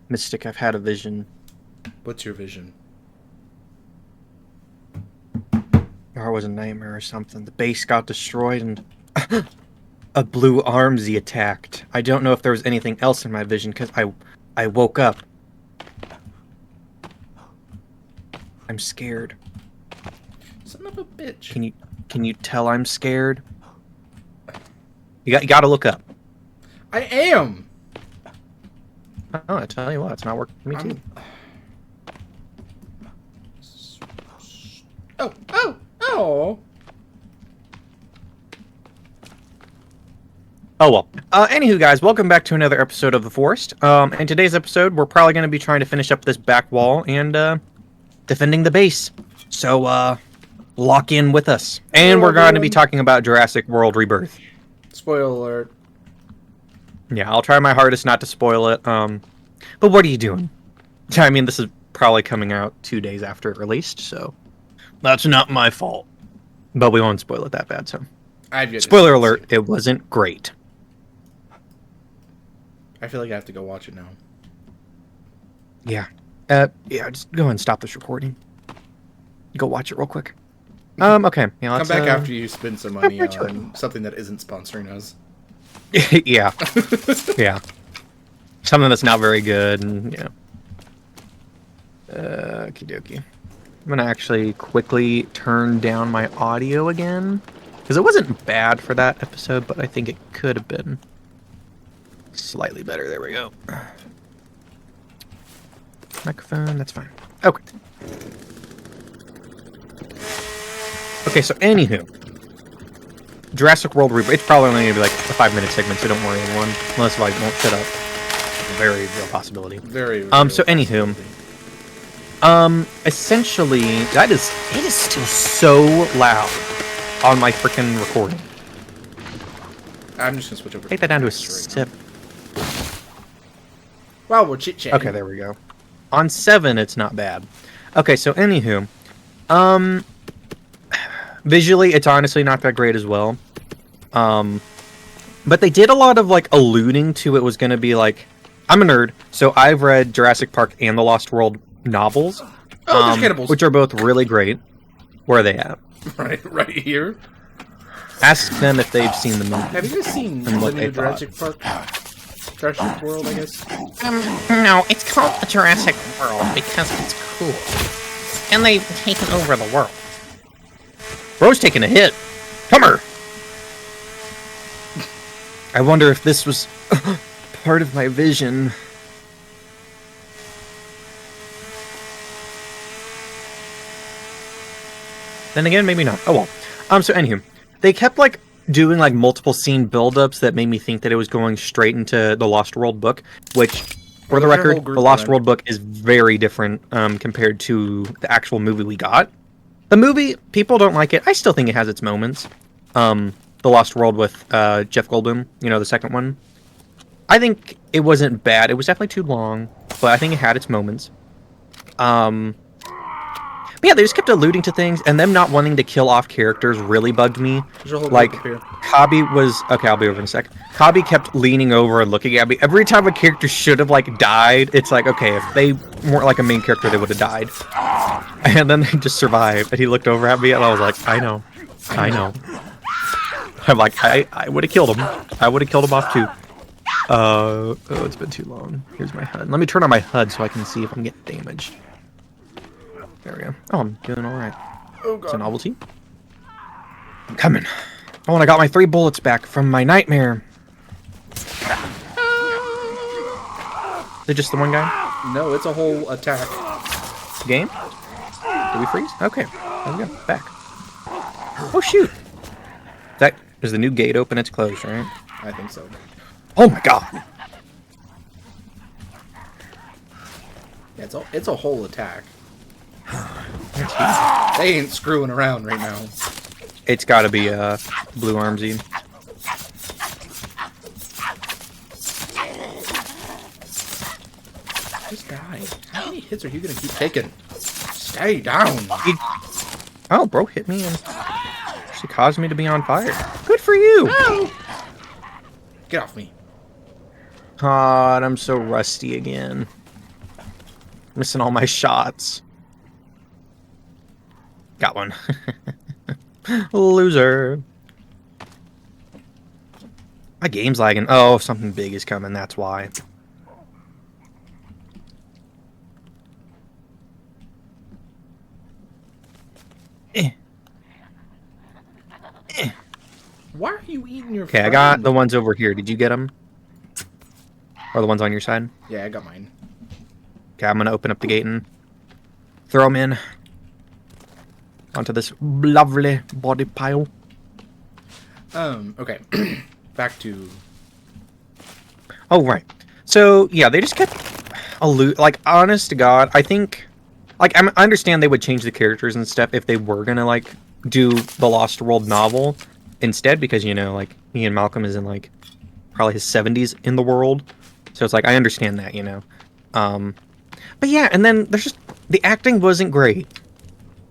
Mystic, I've had a vision. What's your vision? Or it was a nightmare or something. The base got destroyed and a blue Armsy attacked. I don't know if there was anything else in my vision because I woke up. I'm scared. Son of a bitch. Can you tell I'm scared? You gotta look up. I am. Oh, I tell you what, it's not working for me too. Oh. Oh well. Anywho, guys, welcome back to another episode of The Forest. In today's episode, we're probably going to be trying to finish up this back wall and defending the base. So, lock in with us. And we're going to be talking about Jurassic World Rebirth. Spoiler alert. Yeah, I'll try my hardest not to spoil it. But what are you doing? I mean, this is probably coming out 2 days after it released, so that's not my fault. But we won't spoil it that bad, so. Spoiler alert, it wasn't great. I feel like I have to go watch it now. Yeah. Yeah, just go ahead and stop this recording. Go watch it real quick. Okay. Yeah, come back after you spend some money on something that isn't sponsoring us. Yeah. Yeah. Something that's not very good, and, you know. Okie dokie. I'm gonna actually quickly turn down my audio again. Because it wasn't bad for that episode, but I think it could have been slightly better. There we go. Microphone, that's fine. Okay. Okay, so anywho. Jurassic World Rebirth. It's probably only going to be like a 5-minute segment, so don't worry, everyone. Unless if I won't shut up. It's a very real possibility. Very so anywho. Essentially, it is still so loud on my freaking recording. I'm just gonna switch over. Take that down to a sip. Wow, we're chit-chatting. Okay, there we go. On 7, it's not bad. Okay, so anywho, visually, it's honestly not that great as well. But they did a lot of like alluding to it was going to be like, I'm a nerd, so I've read Jurassic Park and the Lost World novels, which are both really great. Where are they at? Right here. Ask them if they've seen the movie. Have you guys seen the new Jurassic Park? Jurassic World, I guess. No, it's called the Jurassic World because it's cool, and they've taken over the world. Bro's taking a hit. Come here. I wonder if this was part of my vision. Then again, maybe not. Oh well. So anywho, they kept like doing like multiple scene buildups that made me think that it was going straight into the Lost World book, which, for the record, the Lost World book is very different compared to the actual movie we got. The movie, people don't like it. I still think it has its moments. The Lost World with Jeff Goldblum, you know, the second one. I think it wasn't bad. It was definitely too long, but I think it had its moments. But yeah, they just kept alluding to things, and them not wanting to kill off characters really bugged me. Like, Kabi was... Okay, I'll be over in a sec. Kabi kept leaning over and looking at me. Every time a character should have, like, died, it's like, okay, if they weren't like a main character, they would have died. And then they just survived, and he looked over at me, and I was like, I know. I'm like, I would have killed him. I would have killed him off, too. Oh, it's been too long. Here's my HUD. Let me turn on my HUD so I can see if I'm getting damaged. There we go. Oh, I'm doing alright. Oh, God. It's a novelty. I'm coming. Oh, and I got my 3 bullets back from my nightmare. Is it just the one guy? No, it's a whole attack. Game? Did we freeze? Okay. There we go. Back. Oh, shoot. Is the new gate open? It's closed, right? I think so. Oh, my God. Yeah, it's a whole attack. They ain't screwing around right now. It's got to be Blue Armsy. Just die. How many hits are you gonna keep taking? Stay down. Oh, bro hit me and actually caused me to be on fire. Good for you. Oh. Get off me. God, I'm so rusty again. Missing all my shots. Got one. Loser. My game's lagging. Oh, something big is coming, that's why. Why are you eating your Okay, I got the ones over here. Did you get them? Or the ones on your side? Yeah, I got mine. Okay, I'm gonna open up the gate and throw them in. Onto this lovely body pile. Okay. Back to... Oh, right. So, yeah, they just kept... Like, honest to God, I think... Like, I understand they would change the characters and stuff if they were gonna, like, do the Lost World novel instead, because, you know, like, Ian Malcolm is in, like, probably his 70s in the world. So it's like, I understand that, you know. But yeah, and then there's just... The acting wasn't great.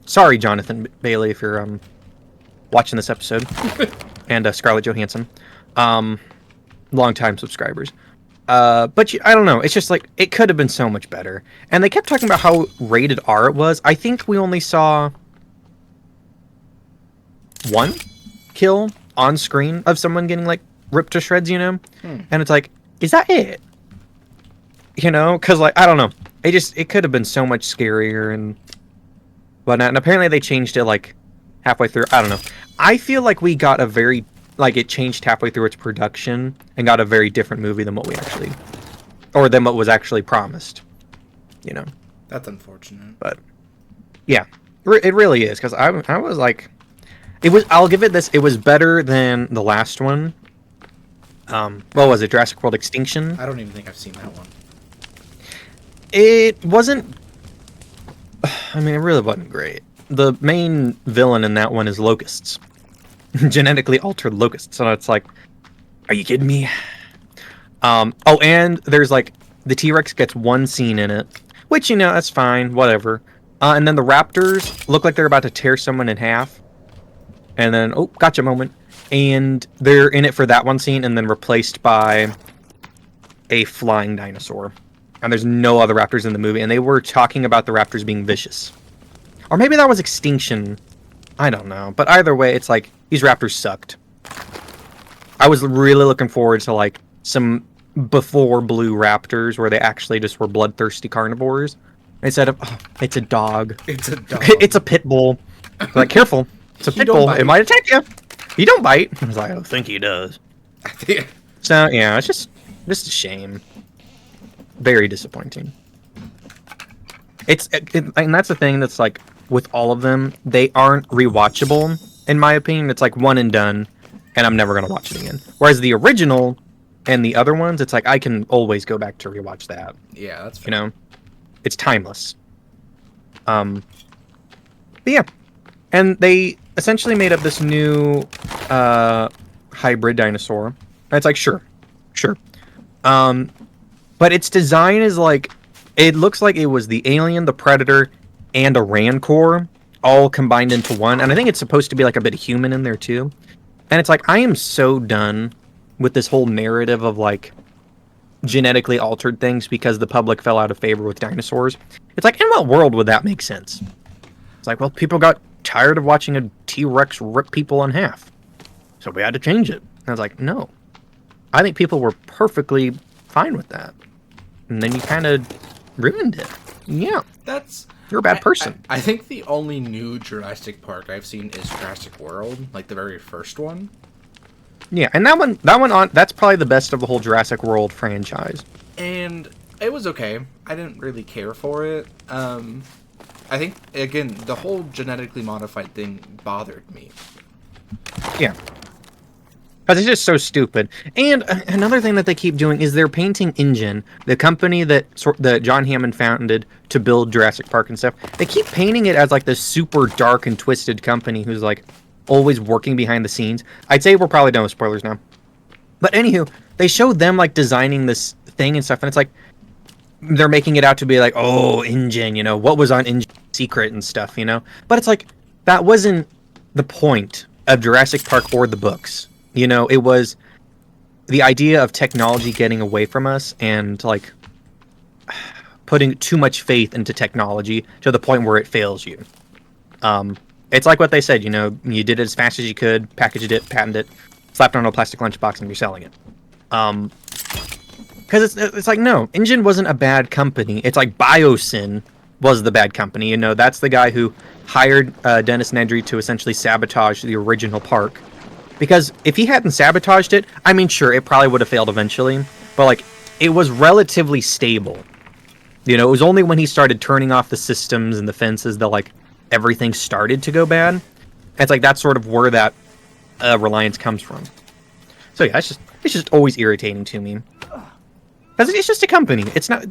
Sorry, Jonathan Bailey, if you're, watching this episode. And, Scarlett Johansson. Long-time subscribers. But I don't know. It's just like, it could have been so much better. And they kept talking about how rated R it was. I think we only saw one kill on screen of someone getting, like, ripped to shreds, you know? And it's like, is that it? You know? Because, like, I don't know. It could have been so much scarier and whatnot. And apparently they changed it, like, halfway through. I don't know. I feel like we got a very... Like, it changed halfway through its production and got a very different movie than what we actually... Or than what was actually promised. You know? That's unfortunate. But, yeah. It really is, because I was like... I'll give it this. It was better than the last one. What was it? Jurassic World Extinction? I don't even think I've seen that one. It wasn't... I mean, it really wasn't great. The main villain in that one is locusts. Genetically altered locusts. So it's like, are you kidding me? Oh, and there's like, the T-Rex gets one scene in it. Which, you know, that's fine. Whatever. And then the raptors look like they're about to tear someone in half. And then, oh, gotcha moment. And they're in it for that one scene and then replaced by a flying dinosaur. And there's no other raptors in the movie. And they were talking about the raptors being vicious. Or maybe that was Extinction. I don't know. But either way, it's like, these raptors sucked. I was really looking forward to, like, some before blue raptors where they actually just were bloodthirsty carnivores. Instead of, oh, it's a dog. It's a dog. It's a pit bull. Like, careful. It's a pit bull. It might attack you. He don't bite. I was like, I think he does. So, yeah, it's just a shame. Very disappointing. And that's the thing that's like, with all of them, they aren't rewatchable, in my opinion. It's like one and done, and I'm never going to watch it again. Whereas the original and the other ones, it's like, I can always go back to rewatch that. Yeah, that's fair. You know? It's timeless. But yeah. And they essentially made up this new hybrid dinosaur. And it's like, sure. But its design is like, it looks like it was the alien, the predator, and a rancor all combined into one. And I think it's supposed to be like a bit of human in there too. And it's like, I am so done with this whole narrative of like genetically altered things because the public fell out of favor with dinosaurs. It's like, in what world would that make sense? It's like, well, people got tired of watching a T-Rex rip people in half, so we had to change it. And I was like, no. I think people were perfectly fine with that. And then you kind of ruined it. Yeah. You're a bad person. I think the only new Jurassic Park I've seen is Jurassic World, like the very first one. Yeah, and that's probably the best of the whole Jurassic World franchise. And it was okay. I didn't really care for it. I think, again, the whole genetically modified thing bothered me. Yeah. Because it's just so stupid. And another thing that they keep doing is they're painting InGen, the company that John Hammond founded to build Jurassic Park and stuff. They keep painting it as like this super dark and twisted company who's like always working behind the scenes. I'd say we're probably done with spoilers now. But anywho, they show them like designing this thing and stuff, and it's like they're making it out to be like, oh, InGen, you know, what was on InGen secret and stuff, you know? But it's like, that wasn't the point of Jurassic Park or the books. You know, it was the idea of technology getting away from us and, like, putting too much faith into technology to the point where it fails you. It's like what they said, you know, you did it as fast as you could, packaged it, patented it, slapped it on a plastic lunchbox, and you're selling it. Because it's like, no, InGen wasn't a bad company. It's like Biosyn was the bad company. You know, that's the guy who hired Dennis Nedry to essentially sabotage the original park. Because if he hadn't sabotaged it, I mean, sure, it probably would have failed eventually. But, like, it was relatively stable. You know, it was only when he started turning off the systems and the fences that, like, everything started to go bad. And it's like, that's sort of where that reliance comes from. So, yeah, it's just always irritating to me. Because it's just a company. It's not,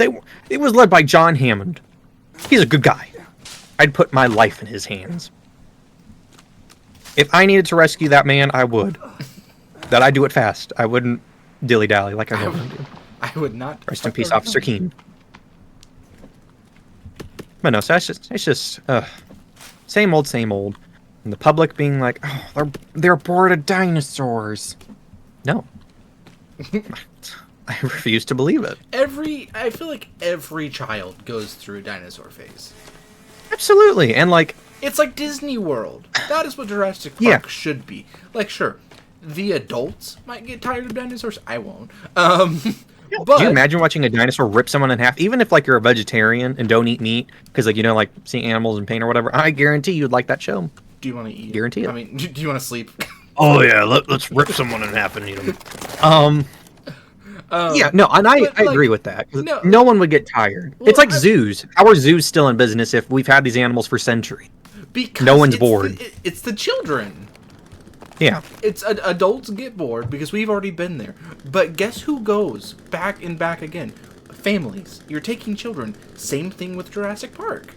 it was led by John Hammond. He's a good guy. I'd put my life in his hands. If I needed to rescue that man, I would. That I'd do it fast. I wouldn't dilly-dally like I normally do. I would not. Rest in peace, Officer Keene. But no, so it's just same old, same old. And the public being like, oh, they're bored of dinosaurs. No. I refuse to believe it. I feel like every child goes through a dinosaur phase. Absolutely, and like... It's like Disney World. That is what Jurassic Park should be. Like, sure, the adults might get tired of dinosaurs. I won't. But do you imagine watching a dinosaur rip someone in half? Even if, like, you're a vegetarian and don't eat meat, because, like, you know, like, seeing animals in pain or whatever, I guarantee you'd like that show. Do you want to eat? Guarantee it. I mean, do you want to sleep? Oh, yeah, let's rip someone in half and eat them. Yeah, no, and I agree with that. No one would get tired. Well, it's like zoos. How are zoos still in business if we've had these animals for centuries? Because no one's bored. It's the children. Yeah. It's adults get bored because we've already been there. But guess who goes back and back again? Families. You're taking children. Same thing with Jurassic Park.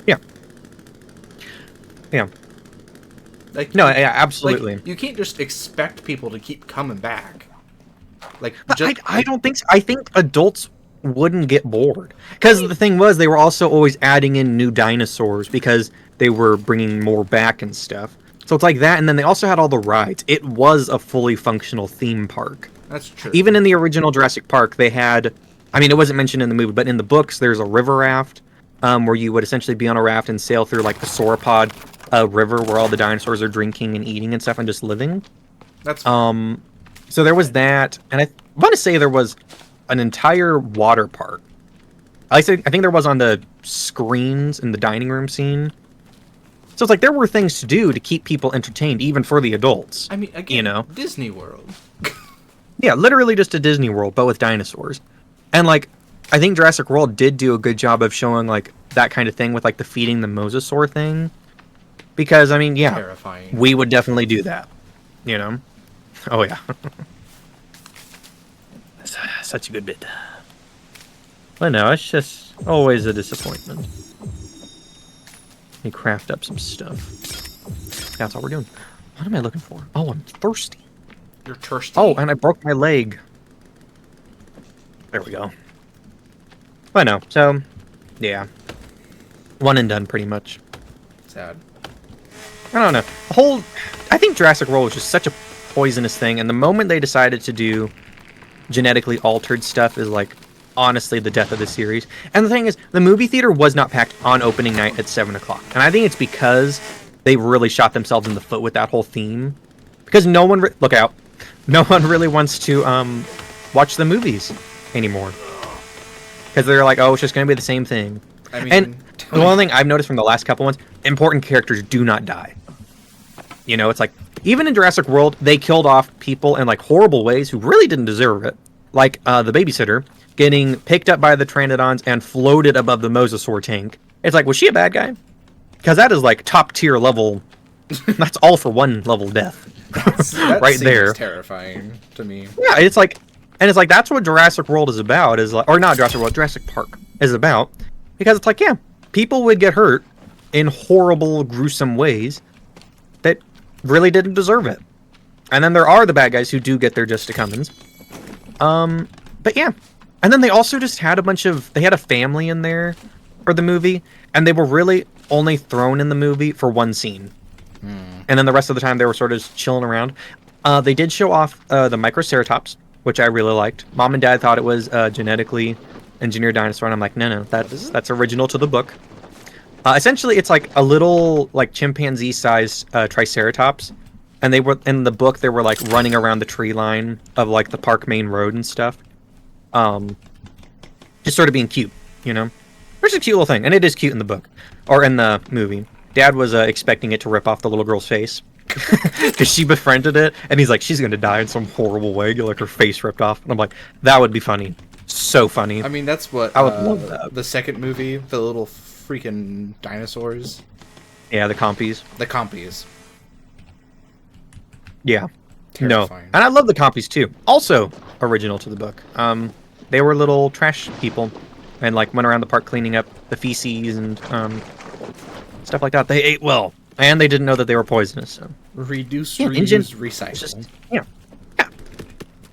Yeah. Yeah. Like, no, yeah, absolutely. Like, you can't just expect people to keep coming back. Like, I don't think so. I think adults wouldn't get bored. Because the thing was, they were also always adding in new dinosaurs because they were bringing more back and stuff. So it's like that, and then they also had all the rides. It was a fully functional theme park. That's true. Even in the original Jurassic Park, they had... I mean, it wasn't mentioned in the movie, but in the books, there's a river raft where you would essentially be on a raft and sail through, like, the sauropod river where all the dinosaurs are drinking and eating and stuff and just living. That's So there was that, and I want to say there was an entire water park. I think there was on the screens in the dining room scene. So it's like there were things to do to keep people entertained, even for the adults. I mean, again, you know, Disney World. Yeah, literally just a Disney World, but with dinosaurs. And like, I think Jurassic World did do a good job of showing like that kind of thing with like the feeding the mosasaur thing. Because I mean, yeah, terrifying. We would definitely do that. You know? Oh yeah. Such a good bit. But no, it's just always a disappointment. Let me craft up some stuff. That's all we're doing. What am I looking for? Oh, I'm thirsty. You're thirsty? Oh, and I broke my leg. There we go. But no, so, yeah. One and done, pretty much. Sad. I don't know. I think Jurassic World was just such a poisonous thing, and the moment they decided to do genetically altered stuff is like honestly the death of the series. And the thing is, the movie theater was not packed on opening night at 7 o'clock, and I think it's because they really shot themselves in the foot with that whole theme. Because no one look out, no one really wants to watch the movies anymore because they're like, oh, it's just gonna be the same thing. I mean, and the one thing I've noticed from the last couple ones, important characters do not die. You know, it's like, even in Jurassic World, they killed off people in, like, horrible ways who really didn't deserve it. Like, the babysitter getting picked up by the Pteranodons and floated above the Mosasaur tank. It's like, was she a bad guy? Because that is, like, top-tier level... That's all for one level death. That right there. Terrifying to me. Yeah, it's like... And it's like, that's what Jurassic World is about, is like... Or not Jurassic World, Jurassic Park is about. Because it's like, yeah, people would get hurt in horrible, gruesome ways that really didn't deserve it. And then there are the bad guys who do get their just comings. But yeah. And then they also just had they had a family in there for the movie, and they were really only thrown in the movie for one scene. And then the rest of the time they were sort of just chilling around. They did show off the Microceratops, which I really liked. Mom and Dad thought it was genetically engineered dinosaur, and I'm like, no, that's original to the book. Essentially, it's like a little like chimpanzee-sized triceratops, and they were in the book. They were like running around the tree line of like the park main road and stuff, just sort of being cute, you know. Which is a cute little thing, and it is cute in the book or in the movie. Dad was expecting it to rip off the little girl's face because she befriended it, and he's like, she's gonna die in some horrible way, get like her face ripped off. And I'm like, that would be funny, so funny. I mean, that's what I would love that. The second movie, the little freaking dinosaurs, Yeah, the compies. the compies. Yeah. Terrifying. No, and I love the compies too. Also original to the book. They were little trash people, and like went around the park cleaning up the feces and stuff like that. They ate well, and they didn't know that they were poisonous. So Reduce, Yeah, reuse, engine- recycle. it's just yeah.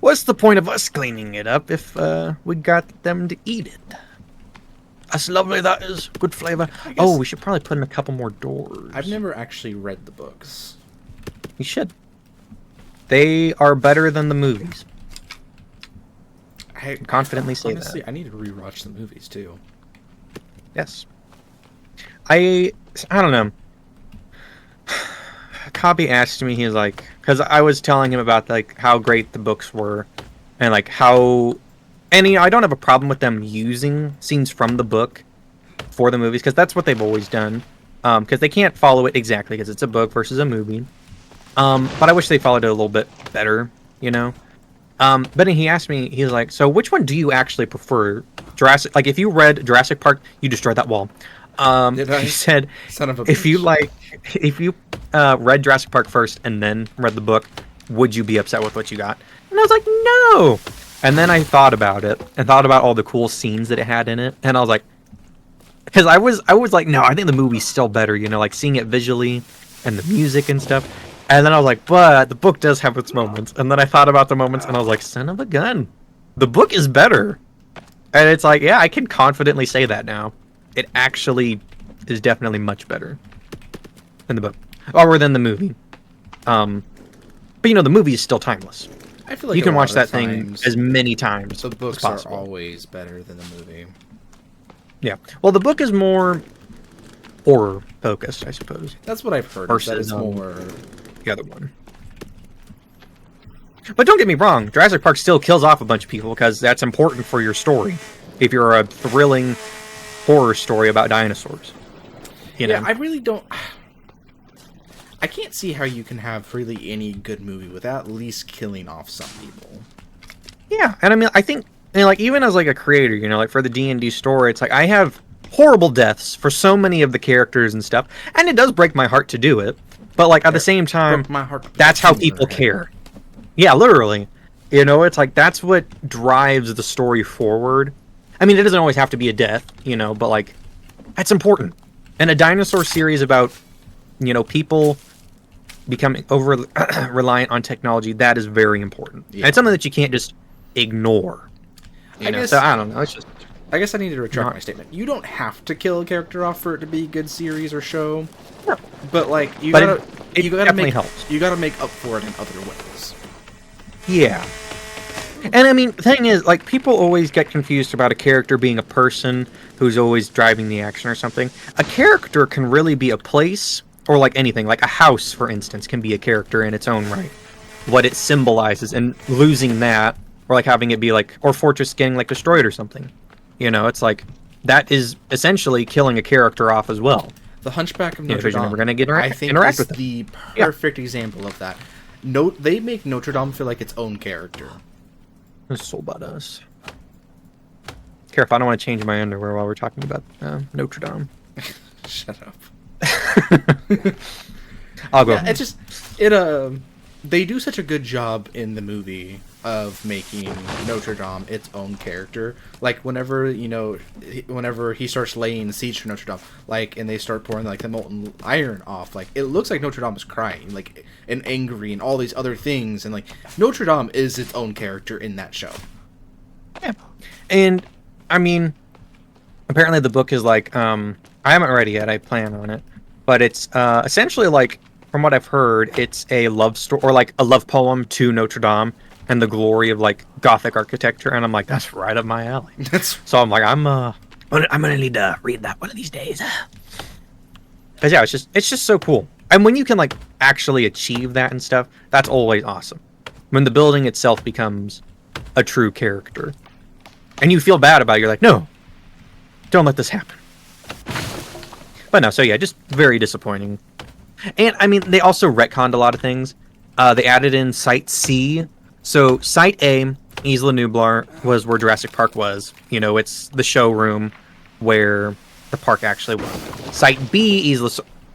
What's the point of us cleaning it up if we got them to eat it? That's lovely. That is good flavor. guess- Oh, we should probably put in a couple more doors. I've never actually read the books. You should. They are better than the movies. I confidently say honestly, that. I need to rewatch the movies too. Yes. I don't know. Cobby asked me, he's like, because I was telling him about like how great the books were, and like how, and you know, I don't have a problem with them using scenes from the book for the movies because that's what they've always done. Because they can't follow it exactly because it's a book versus a movie. But I wish they followed it a little bit better, you know. But then he asked me, he's like, so which one do you actually prefer? Jurassic, like if you read Jurassic Park, you destroyed that wall. Did I? He said, Son of a if you bitch. if you read Jurassic Park first and then read the book, would you be upset with what you got? And I was like, no. And then I thought about it and thought about all the cool scenes that it had in it, and I was like, because I was like, no, I think the movie's still better, you know, like seeing it visually and the music and stuff. And then I was like, but the book does have its moments. And then I thought about the moments, and I was like, son of a gun, the book is better. And it's like, yeah, I can confidently say that now. It actually is definitely much better than the book, or than the movie. But you know, the movie is still timeless. I feel like You a can lot watch of that the thing times, as many times the as books are possible. always better than the movie. Yeah. Well, the book is more horror focused, I suppose. That's what I've heard. Is that Versus, it's more. The other one. But don't get me wrong, Jurassic Park still kills off a bunch of people because that's important for your story. If you're a thrilling horror story about dinosaurs, you know. Yeah, I really don't. I can't see how you can have really any good movie without at least killing off some people. Yeah, and I mean, I think, you know, like even as like a creator, you know, like for the D&D story, it's like I have horrible deaths for so many of the characters and stuff, and it does break my heart to do it. But like at the same time, Broke my heart. that's how people care. Yeah, literally. You know, it's like that's what drives the story forward. I mean, it doesn't always have to be a death, you know, but like that's important. And a dinosaur series about, you know, people becoming over reliant on technology, that is very important. Yeah. And it's something that you can't just ignore. You know? So I don't know. It's just I guess I need to retract Not- my statement. You don't have to kill a character off for it to be a good series or show. No. But like you But gotta, it you gotta definitely make helps. you gotta make up for it in other ways. Yeah. And I mean, the thing is, like, people always get confused about a character being a person who's always driving the action or something. A character can really be a place, or like anything. Like a house, for instance, can be a character in its own right. What it symbolizes, and losing that, or like having it be like, or Fortress getting like destroyed or something. You know, it's like, that is essentially killing a character off as well. The Hunchback of Yeah, Notre because you're Dame. never gonna get I think interact is with them. the Yeah. perfect example of that. They make Notre Dame feel like its own character. It's so badass. Careful, I don't want to change my underwear while we're talking about Notre Dame. Shut up. I'll go. Yeah, it's just they do such a good job in the movie of making Notre Dame its own character. Like whenever he starts laying siege to Notre Dame, like, and they start pouring like the molten iron off, like it looks like Notre Dame is crying, like, and angry and all these other things, and like Notre Dame is its own character in that show. Yeah. And I mean, apparently the book is like I haven't read it yet. I plan on it, but it's essentially like, from what I've heard, it's a love story or like a love poem to Notre Dame, and the glory of like Gothic architecture, and I'm like, that's right up my alley. That's So I'm like, I'm gonna need to read that one of these days. But yeah, it's just so cool. And when you can like actually achieve that and stuff, that's always awesome. When the building itself becomes a true character, and you feel bad about it, you're like, no, don't let this happen. But no, so yeah, just very disappointing. And I mean, they also retconned a lot of things. They added in Site C. So Site A, Isla Nublar, was where Jurassic Park was. You know, it's the showroom where the park actually was. Site B, Isla.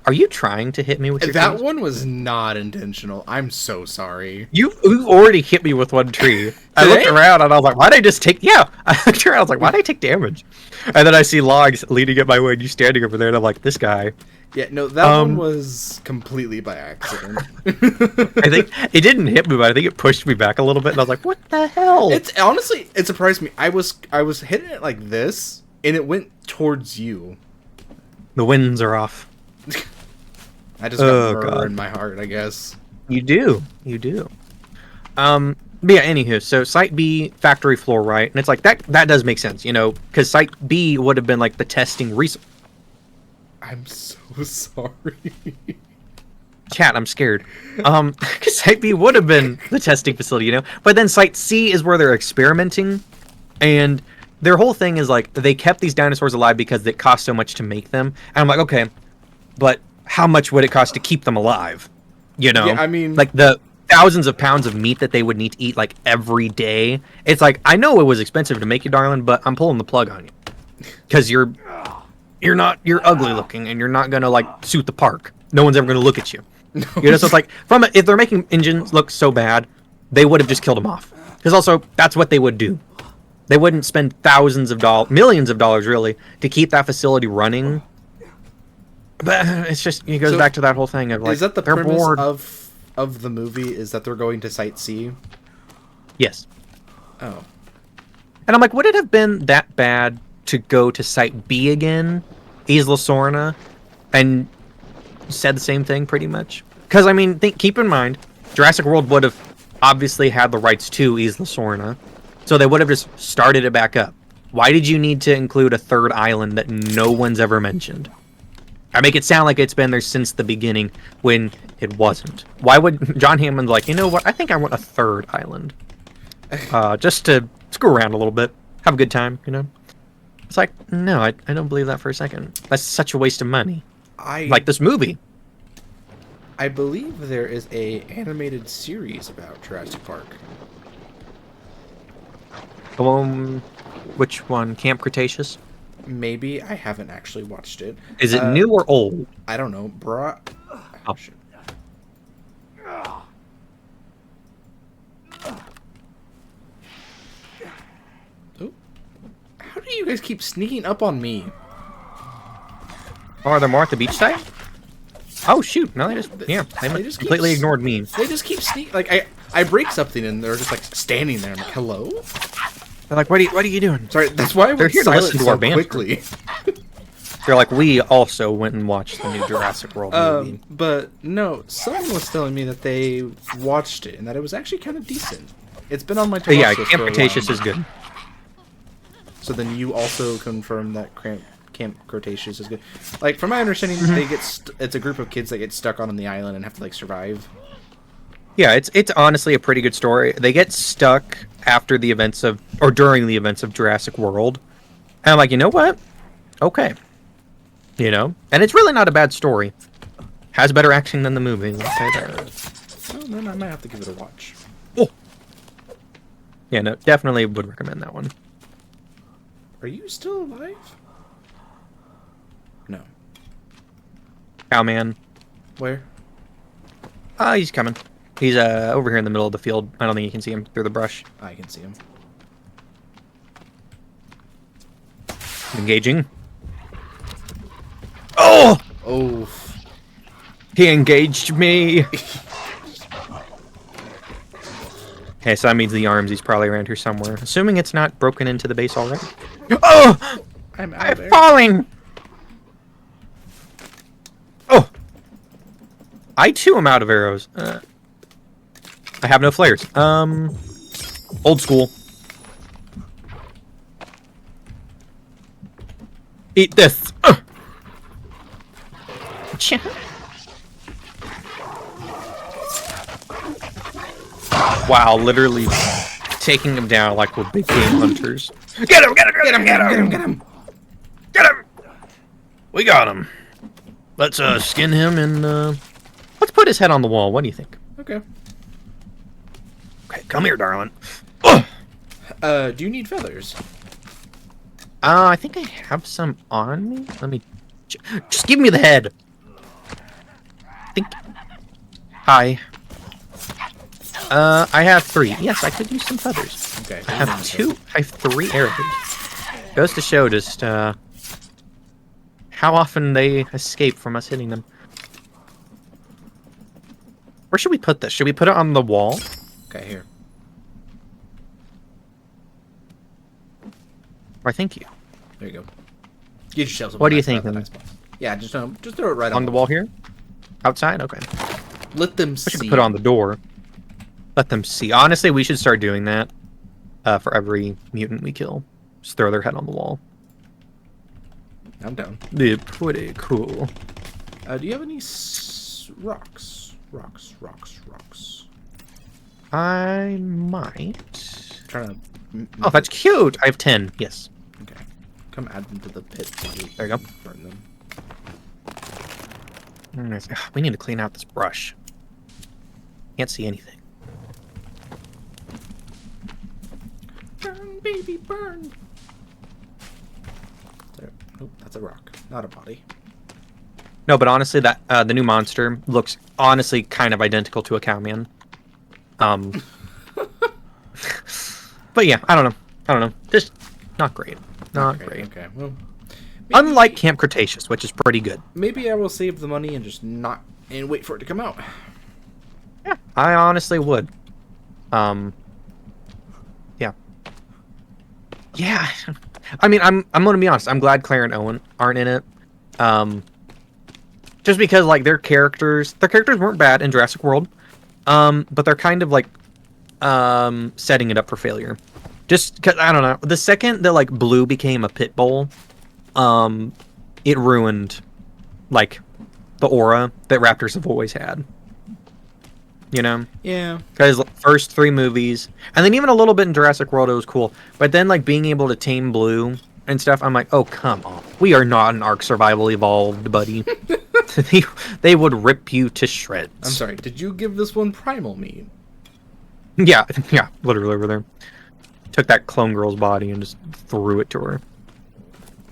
Are you trying to hit me with your that trees? one was not intentional. I'm so sorry. You already hit me with one tree. I Did looked I? around and I was like, why'd I just take... Yeah, I looked around, I was like, why'd I take damage? And then I see logs leading up my way and you standing over there and I'm like, this guy. Yeah, no, that one was completely by accident. I think it didn't hit me, but I think it pushed me back a little bit and I was like, what the hell? It's honestly, it surprised me. I was hitting it like this, and it went towards you. The winds are off. I just got Oh, murder God. in my heart, I guess. You do. But yeah, anywho, so Site B, factory floor, right? And it's like, that does make sense, you know, because Site B would have been like the testing resource. I'm so sorry. Chat, I'm scared. Because Site B would have been the testing facility, you know? But then Site C is where they're experimenting, and their whole thing is like, they kept these dinosaurs alive because it cost so much to make them. And I'm like, okay, but how much would it cost to keep them alive? You know? Yeah, I mean... like the thousands of pounds of meat that they would need to eat like every day. It's like, I know it was expensive to make you, darling, but I'm pulling the plug on you. Because you're ugly looking and you're not gonna like suit the park. No one's ever gonna look at you. You know, so it's like, if they're making engines look so bad, they would have just killed them off. Because also, that's what they would do. They wouldn't spend millions of dollars really, to keep that facility running. But it's just, it goes So, back to that whole thing of like, is that the they're premise bored. of the movie? Is that they're going to Site C? Yes. Oh. And I'm like, would it have been that bad to go to Site B again, Isla Sorna, and said the same thing pretty much? Because I mean, keep in mind, Jurassic World would have obviously had the rights to Isla Sorna, so they would have just started it back up. Why did you need to include a third island that no one's ever mentioned? I make it sound like it's been there since the beginning when it wasn't. Why would John Hammond like, you know what? I think I want a third island, just to screw around a little bit, have a good time, you know? It's like, no, I don't believe that for a second. That's such a waste of money. Like this movie. I believe there is a animated series about Jurassic Park. Which one? Camp Cretaceous? Maybe. I haven't actually watched it. Is it new or old? I don't know. Oh. Shit. Oh. How do you guys keep sneaking up on me? Oh, are there more at the beach side? Oh shoot! No, they just They they just completely keep- ignored me. They just keep sneaking. Like I break something and they're just like standing there. I'm like, hello. They're like, what are you doing? Sorry, that's why I They're went here to silent listen to so our banter. quickly. They're like, we also went and watched the new Jurassic World movie. But no, someone was telling me that they watched it and that it was actually kind of decent. It's been on my But yeah, to-watch list Camp for a Cretaceous while. is good. So then you also confirm that Camp Cretaceous is good. Like from my understanding, Mm-hmm. they get it's a group of kids that get stuck on the island and have to like survive. Yeah, it's honestly a pretty good story. They get stuck after the events of, or during the events of Jurassic World. And I'm like, you know what? Okay. You know? And it's really not a bad story. Has better acting than the movie. Let's say that. Well, then I might have to give it a watch. Oh. Yeah, no, definitely would recommend that one. Are you still alive? No. Cowman. Where? He's coming. He's over here in the middle of the field. I don't think you can see him through the brush. I can see him. Engaging. Oh! Oh. He engaged me! Okay, so that means the arms, he's probably around here somewhere. Assuming it's not broken into the base already. Oh! I'm out of I'm there. falling! Oh! I too am out of arrows. I have no flares. Old school. Eat this. Wow, literally taking him down like we're big game hunters. Get him! Get him! Get him! Get him! Get him! Get him! We got him. Let's skin him and let's put his head on the wall. What do you think? Okay. Okay, come here, darling. Do you need feathers? I think I have some on me. Let me just give me the head. Hi. I have 3. Yes, I could use some feathers. Okay. I have 2. I have 3 arrows. Goes to show just how often they escape from us hitting them. Where should we put this? Should we put it on the wall? Okay, here. Why, thank you. There you go. Get yourself some. What do you nice think, feather, then? nice spots. Yeah, just throw it right On the wall here? Outside? Okay. Let them I see. should put it on the door. Let them see. Honestly, we should start doing that for every mutant we kill. Just throw their head on the wall. I'm down. They're pretty cool. Do you have any rocks? Rocks. I might. I'm trying to. Oh, that's cute. I have 10. Yes. Okay. Come add them to the pit. There you go. Burn them. Ugh, we need to clean out this brush. Can't see anything. Burn, baby, burn. There. Nope, that's a rock, not a body. No, but honestly, that the new monster looks honestly kind of identical to a cowman. But yeah, I don't know. Just not great. Not great. Okay, well. Unlike Camp Cretaceous, which is pretty good. Maybe I will save the money and just not and wait for it to come out. Yeah, I honestly would. Yeah. Yeah. I mean, I'm gonna be honest. I'm glad Claire and Owen aren't in it. Just because like their characters weren't bad in Jurassic World. But they're kind of like setting it up for failure. Just cause I don't know. The second that like Blue became a pit bull, it ruined like the aura that raptors have always had. You know? Yeah. Because first 3 movies, and then even a little bit in Jurassic World, it was cool. But then like being able to tame Blue and stuff, I'm like, oh come on, we are not an Ark Survival Evolved, buddy. they would rip you to shreds. I'm sorry. Did you give this one primal meat? Yeah, literally over there. Took that clone girl's body and just threw it to her.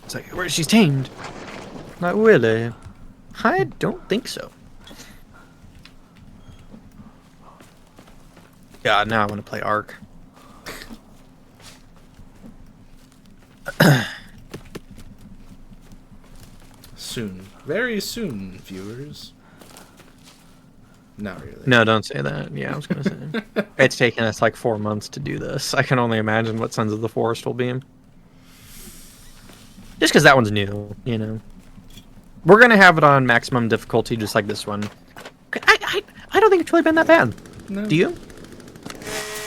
It's like, where she's tamed? Not really. I don't think so. God, now I want to play Ark. Soon. Very soon, viewers. Not really. No, don't say that. Yeah, I was going to say. It's taken us like 4 months to do this. I can only imagine what Sons of the Forest will be. Just because that one's new, you know. We're going to have it on maximum difficulty, just like this one. I don't think it's really been that bad. No. Do you?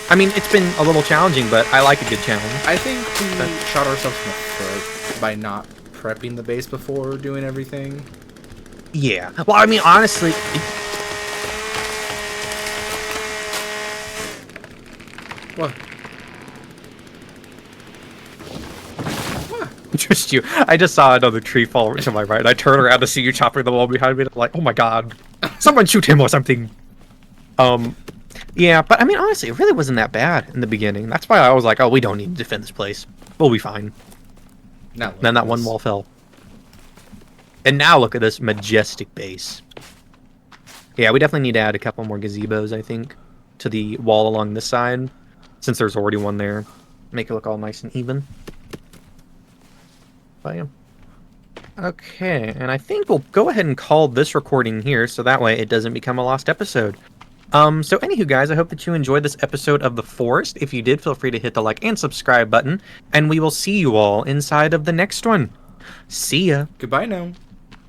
I mean, it's been a little challenging, but I like a good challenge. I think we shot ourselves in the foot by not prepping the base before doing everything. Yeah. Well, I mean, honestly... What? Just you. I just saw another tree fall to my right, and I turned around to see you chopping the wall behind me, and I'm like, oh my god. Someone shoot him or something. Yeah, but I mean, honestly, it really wasn't that bad in the beginning. That's why I was like, oh, we don't need to defend this place. We'll be fine. Now Then that one wall fell. And now look at this majestic base. Yeah, we definitely need to add a couple more gazebos, I think, to the wall along this side, since there's already one there. Make it look all nice and even. But yeah. Okay, and I think we'll go ahead and call this recording here, so that way it doesn't become a lost episode. So anywho, guys, I hope that you enjoyed this episode of The Forest. If you did, feel free to hit the like and subscribe button, and we will see you all inside of the next one. See ya. Goodbye now.